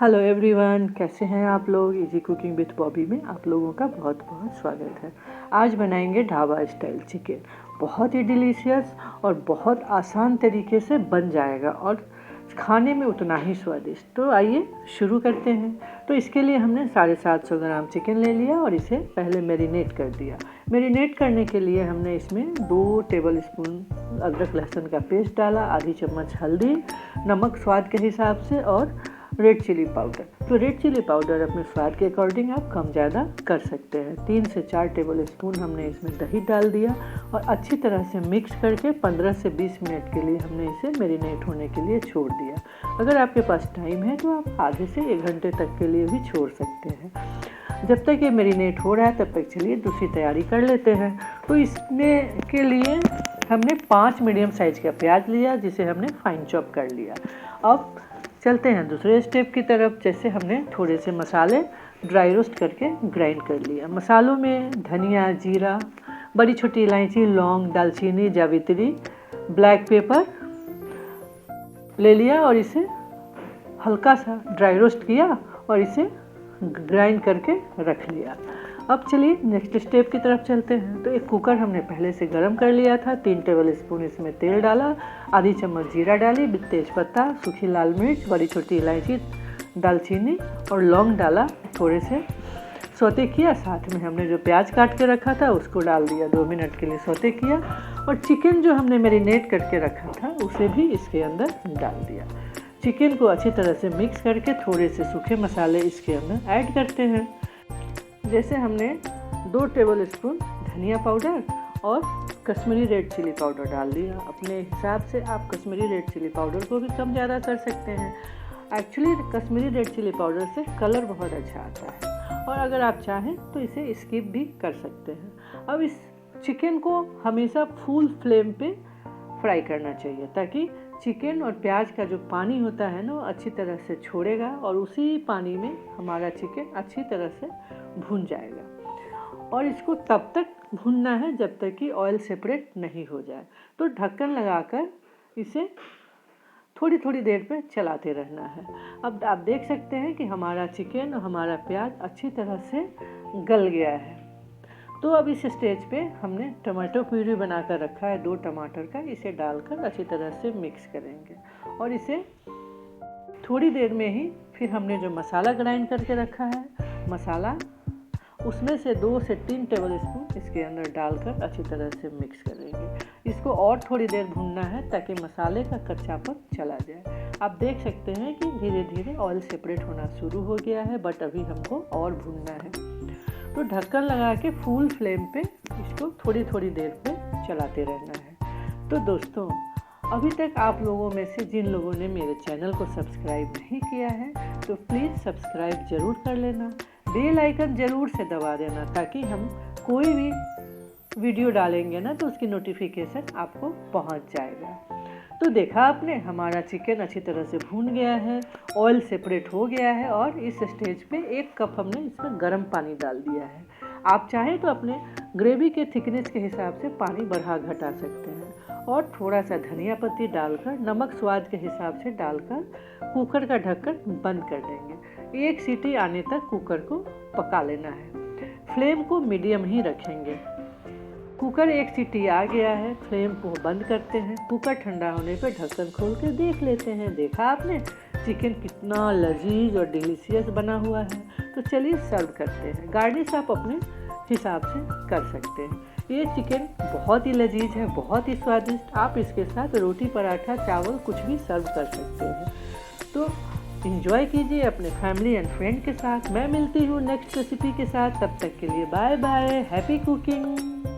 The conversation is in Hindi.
हेलो एवरीवन, कैसे हैं आप लोग। इजी कुकिंग विथ बॉबी में आप लोगों का बहुत बहुत स्वागत है। आज बनाएंगे ढाबा स्टाइल चिकन। बहुत ही डिलीशियस और बहुत आसान तरीके से बन जाएगा और खाने में उतना ही स्वादिष्ट। तो आइए शुरू करते हैं। तो इसके लिए हमने 750 ग्राम चिकन ले लिया और इसे पहले मैरिनेट कर दिया। मैरिनेट करने के लिए हमने इसमें 2 टेबल स्पून अदरक लहसुन का पेस्ट डाला, आधी चम्मच हल्दी, नमक स्वाद के हिसाब से और रेड चिली पाउडर। तो रेड चिली पाउडर अपने स्वाद के अकॉर्डिंग आप कम ज़्यादा कर सकते हैं। 3 से 4 टेबल स्पून हमने इसमें दही डाल दिया और अच्छी तरह से मिक्स करके 15 से 20 मिनट के लिए हमने इसे मैरिनेट होने के लिए छोड़ दिया। अगर आपके पास टाइम है तो आप आधे से 1 घंटे तक के लिए भी छोड़ सकते हैं। जब तक ये मैरिनेट हो रहा है तब तक चलिए दूसरी तैयारी कर लेते हैं। तो इसमें के लिए हमने 5 मीडियम साइज़ का प्याज लिया जिसे हमने फाइन चॉप कर लिया। अब चलते हैं दूसरे स्टेप की तरफ। जैसे हमने थोड़े से मसाले ड्राई रोस्ट करके ग्राइंड कर लिया। मसालों में धनिया, जीरा, बड़ी छोटी इलायची, लौंग, दालचीनी, जावित्री, ब्लैक पेपर ले लिया और इसे हल्का सा ड्राई रोस्ट किया और इसे ग्राइंड करके रख लिया। अब चलिए नेक्स्ट स्टेप की तरफ चलते हैं। तो एक कुकर हमने पहले से गरम कर लिया था। 3 टेबल स्पून इसमें तेल डाला, आधी चम्मच जीरा डाली, तेजपत्ता, सूखी लाल मिर्च, बड़ी छोटी इलायची, दालचीनी और लौंग डाला, थोड़े से सौते किया। साथ में हमने जो प्याज काट के रखा था उसको डाल दिया, 2 मिनट के लिए सौते किया और चिकन जो हमने मैरिनेट करके रखा था उसे भी इसके अंदर डाल दिया। चिकन को अच्छी तरह से मिक्स करके थोड़े से सूखे मसाले इसके अंदर ऐड करते हैं। जैसे हमने 2 टेबल स्पून धनिया पाउडर और कश्मीरी रेड चिली पाउडर डाल दिया। अपने हिसाब से आप कश्मीरी रेड चिली पाउडर को भी कम ज़्यादा कर सकते हैं। Actually Kashmiri red chilli powder से कलर बहुत अच्छा आता है और अगर आप चाहें तो इसे स्किप भी कर सकते हैं। अब इस चिकन को हमेशा फुल फ्लेम पे फ्राई करना चाहिए ताकि चिकन और प्याज का जो पानी होता है ना वो अच्छी तरह से छोड़ेगा और उसी पानी में हमारा चिकन अच्छी तरह से भून जाएगा। और इसको तब तक भूनना है जब तक कि ऑयल सेपरेट नहीं हो जाए। तो ढक्कन लगाकर इसे थोड़ी थोड़ी देर पे चलाते रहना है। अब आप देख सकते हैं कि हमारा चिकन और हमारा प्याज अच्छी तरह से गल गया है। तो अब इस स्टेज पे हमने टमाटो प्यूरी बनाकर रखा है 2 टमाटर का, इसे डालकर अच्छी तरह से मिक्स करेंगे और इसे थोड़ी देर में ही फिर हमने जो मसाला ग्राइंड करके रखा है मसाला उसमें से 2 से 3 टेबल स्पून इसके अंदर डालकर अच्छी तरह से मिक्स करेंगे। इसको और थोड़ी देर भूनना है ताकि मसाले का कच्चापन चला जाए। आप देख सकते हैं कि धीरे धीरे ऑयल सेपरेट होना शुरू हो गया है, बट अभी हमको और भूनना है। तो ढक्कन लगा के फुल फ्लेम पे इसको थोड़ी थोड़ी देर पे चलाते रहना है। तो दोस्तों, अभी तक आप लोगों में से जिन लोगों ने मेरे चैनल को सब्सक्राइब नहीं किया है तो प्लीज़ सब्सक्राइब ज़रूर कर लेना, बेल आइकन ज़रूर से दबा देना ताकि हम कोई भी वीडियो डालेंगे ना तो उसकी नोटिफिकेशन आपको पहुंच जाएगा। तो देखा आपने, हमारा चिकन अच्छी तरह से भून गया है, ऑयल सेपरेट हो गया है और इस स्टेज पे 1 कप हमने इसमें गर्म पानी डाल दिया है। आप चाहें तो अपने ग्रेवी के थिकनेस के हिसाब से पानी बढ़ा घटा सकते हैं और थोड़ा सा धनिया पत्ती डालकर, नमक स्वाद के हिसाब से डालकर कुकर का ढक्कन बंद कर देंगे। 1 सीटी आने तक कुकर को पका लेना है। फ्लेम को मीडियम ही रखेंगे। कुकर 1 सीटी आ गया है, फ्लेम को बंद करते हैं। कुकर ठंडा होने पर ढक्कन खोल कर देख लेते हैं। देखा आपने चिकन कितना लजीज और डिलीशियस बना हुआ है। तो चलिए सर्व करते हैं। गार्निश आप अपने हिसाब से कर सकते हैं। ये चिकन बहुत ही लजीज है, बहुत ही स्वादिष्ट। आप इसके साथ रोटी, पराठा, चावल कुछ भी सर्व कर सकते हैं। तो एंजॉय कीजिए अपने फैमिली एंड फ्रेंड के साथ। मैं मिलती हूँ नेक्स्ट रेसिपी के साथ। तब तक के लिए बाय बाय, हैप्पी कुकिंग।